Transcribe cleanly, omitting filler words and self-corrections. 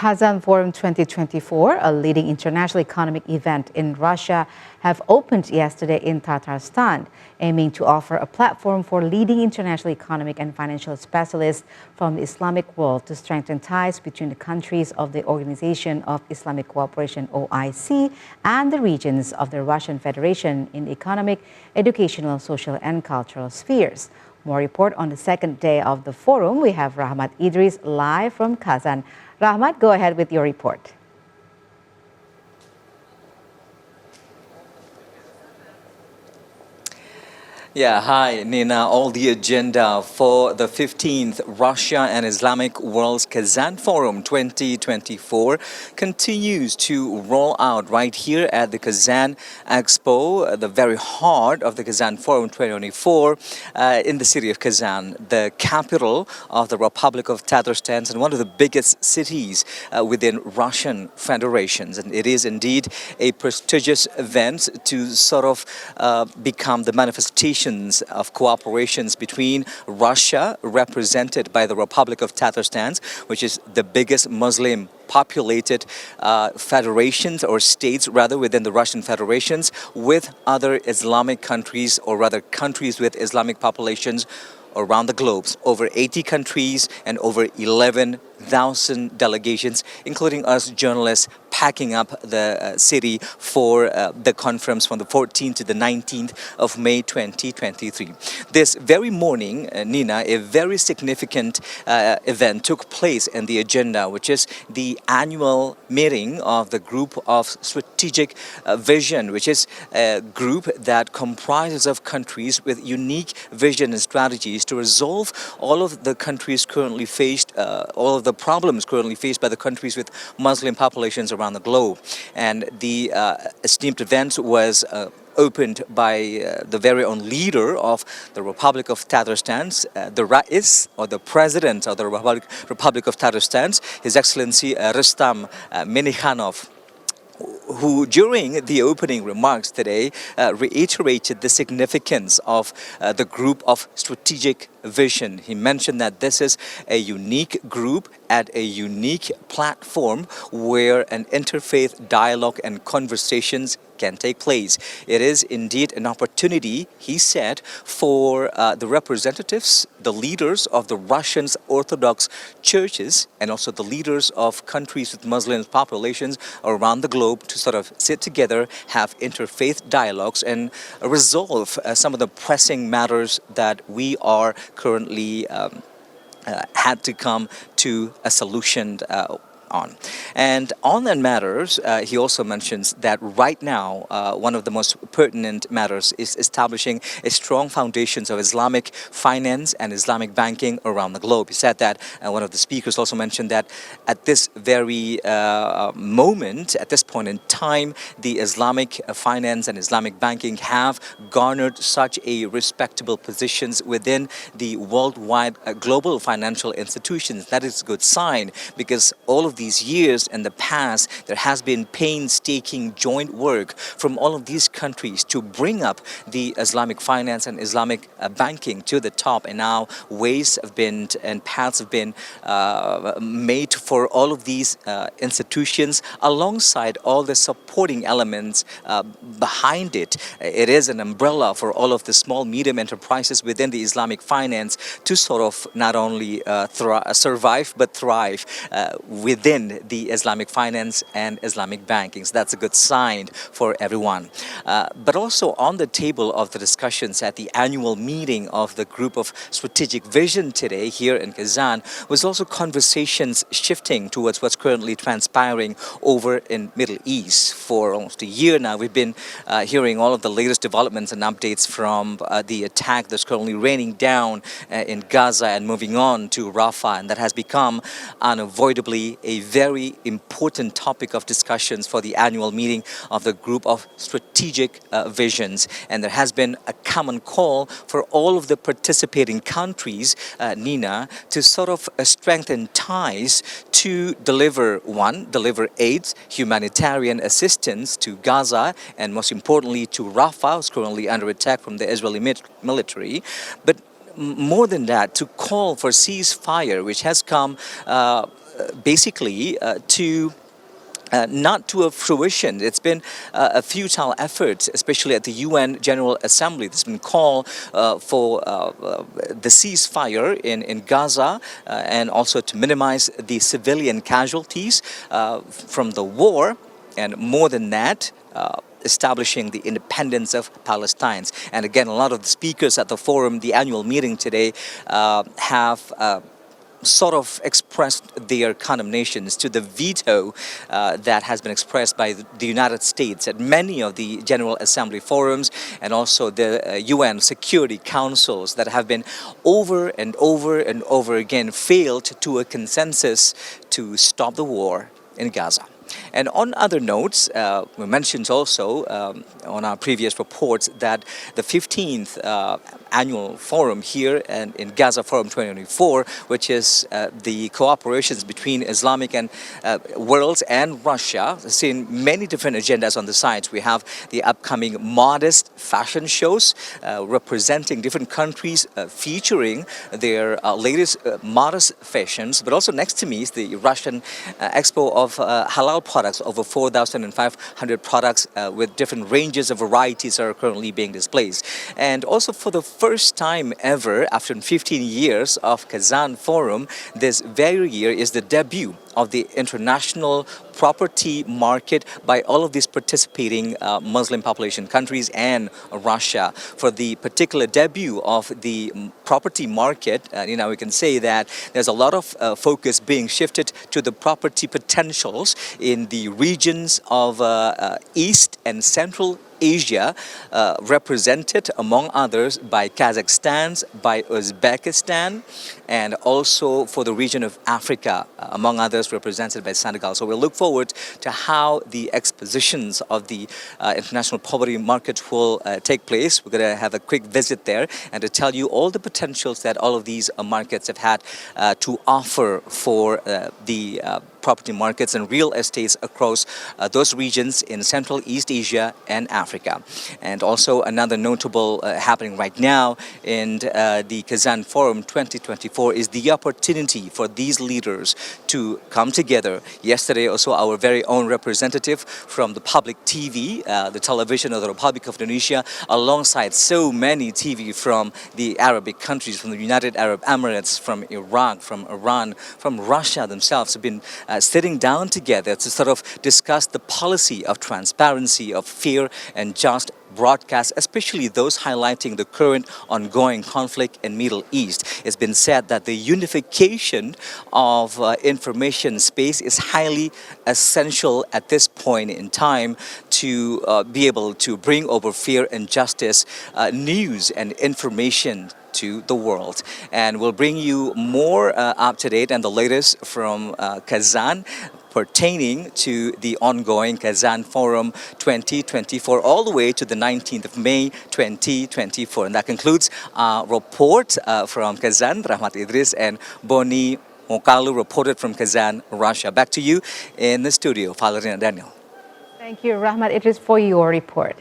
Kazan Forum 2024, a leading international economic event in Russia, have opened yesterday in Tatarstan, aiming to offer a platform for leading international economic and financial specialists from the Islamic world to strengthen ties between the countries of the Organization of Islamic Cooperation (OIC) and the regions of the Russian Federation in the economic, educational, social, and cultural spheres. More report on the second day of the forum. We have Rahmat Idris live from Kazan. Rahmat, go ahead with your report. Yeah, hi, Nina. All the agenda for the 15th Russia and Islamic World's Kazan Forum 2024 continues to roll out right here at the Kazan Expo, the very heart of the Kazan Forum 2024 in the city of Kazan, the capital of the Republic of Tatarstan and one of the biggest cities within Russian federations. And it is indeed a prestigious event to sort of become the manifestation of cooperations between Russia, represented by the Republic of Tatarstan, which is the biggest Muslim populated federations or states rather within the Russian federations, with other Islamic countries or rather countries with Islamic populations around the globe, over 80 countries and over 11,000 delegations, including us journalists, packing up the city for the conference from the 14th to the 19th of May 2023. This very morning, Nina, a very significant event took place in the agenda, which is the annual meeting of the Group of Strategic Vision, which is a group that comprises of countries with unique vision and strategies to resolve all of the countries currently faced, all of the problems currently faced by the countries with Muslim populations around the globe. And the esteemed event was opened by the very own leader of the Republic of Tatarstan, the Rais, or the President of the Republic of Tatarstan, His Excellency Rustam Minikhanov, who during the opening remarks today reiterated the significance of the Group of Strategic Vision. He mentioned that this is a unique group at a unique platform where an interfaith dialogue and conversations can take place. It is indeed an opportunity, he said, for the representatives, the leaders of the Russian Orthodox churches and also the leaders of countries with Muslim populations around the globe to sort of sit together, have interfaith dialogues and resolve some of the pressing matters that we are currently had to come to a solution on. And on that matters, he also mentions that right now, one of the most pertinent matters is establishing a strong foundations of Islamic finance and Islamic banking around the globe. He said that, one of the speakers also mentioned that at this very moment, at this point in time, the Islamic finance and Islamic banking have garnered such a respectable positions within the worldwide global financial institutions. That is a good sign, because all of these years in the past, there has been painstaking joint work from all of these countries to bring up the Islamic finance and Islamic banking to the top. And now ways have been and paths have been made for all of these institutions alongside all the supporting elements behind it. It is an umbrella for all of the small, medium enterprises within the Islamic finance to sort of not only survive but thrive within the Islamic finance and Islamic banking. So that's a good sign for everyone. But also on the table of the discussions at the annual meeting of the Group of Strategic Vision today here in Kazan was also conversations shifting towards what's currently transpiring over in Middle East. For almost a year now, we've been hearing all of the latest developments and updates from the attack that's currently raining down in Gaza and moving on to Rafah, and that has become unavoidably a very important topic of discussions for the annual meeting of the Group of Strategic Visions. And there has been a common call for all of the participating countries, Nina, to sort of strengthen ties to deliver aid, humanitarian assistance to Gaza, and most importantly to Rafah, who's currently under attack from the Israeli military. But more than that, to call for ceasefire, which has come basically not to a fruition. It's been a futile effort, especially at the UN General Assembly. There's been call for the ceasefire in Gaza and also to minimize the civilian casualties from the war, and more than that, establishing the independence of Palestine. And again, a lot of the speakers at the forum, the annual meeting today, have sort of expressed their condemnations to the veto that has been expressed by the United States at many of the General Assembly forums and also the UN Security Councils that have been over and over and over again failed to a consensus to stop the war in Gaza. And on other notes, we mentioned also on our previous reports that the 15th annual forum here in Gaza Forum 2024, which is the cooperations between Islamic and worlds and Russia, seeing many different agendas on the sides. We have the upcoming modest fashion shows representing different countries featuring their latest modest fashions. But also next to me is the Russian Expo of Halal products. Over 4,500 products with different ranges of varieties are currently being displayed. And also for the first time ever, after 15 years of Kazan Forum, this very year is the debut of the international property market by all of these participating Muslim population countries and Russia. For the particular debut of the property market, we can say that there's a lot of focus being shifted to the property potentials in the regions of East and Central Asia, represented among others by Kazakhstan, by Uzbekistan, and also for the region of Africa, among others represented by Senegal. So we'll look forward to how the expositions of the international poverty market will take place. We're going to have a quick visit there and to tell you all the potentials that all of these markets have had to offer for the property markets and real estates across those regions in Central East Asia and Africa. And also another notable happening right now in the Kazan Forum 2024 is the opportunity for these leaders to come together. Yesterday also our very own representative from the public TV, the television of the Republic of Indonesia, alongside so many TV from the Arabic countries, from the United Arab Emirates, from Iraq, from Iran, from Russia themselves, have been sitting down together to sort of discuss the policy of transparency, of fair and just broadcast, especially those highlighting the current ongoing conflict in Middle East. It's been said that the unification of information space is highly essential at this point in time to be able to bring over fair and justice news and information to the world. And we'll bring you more up to date and the latest from Kazan pertaining to the ongoing Kazan Forum 2024 all the way to the 19th of May 2024. And that concludes our report from Kazan. Rahmat Idris and Boni Mokalu reported from Kazan, Russia. Back to you in the studio, Valerina Daniel. Thank you, Rahmat Idris, for your report.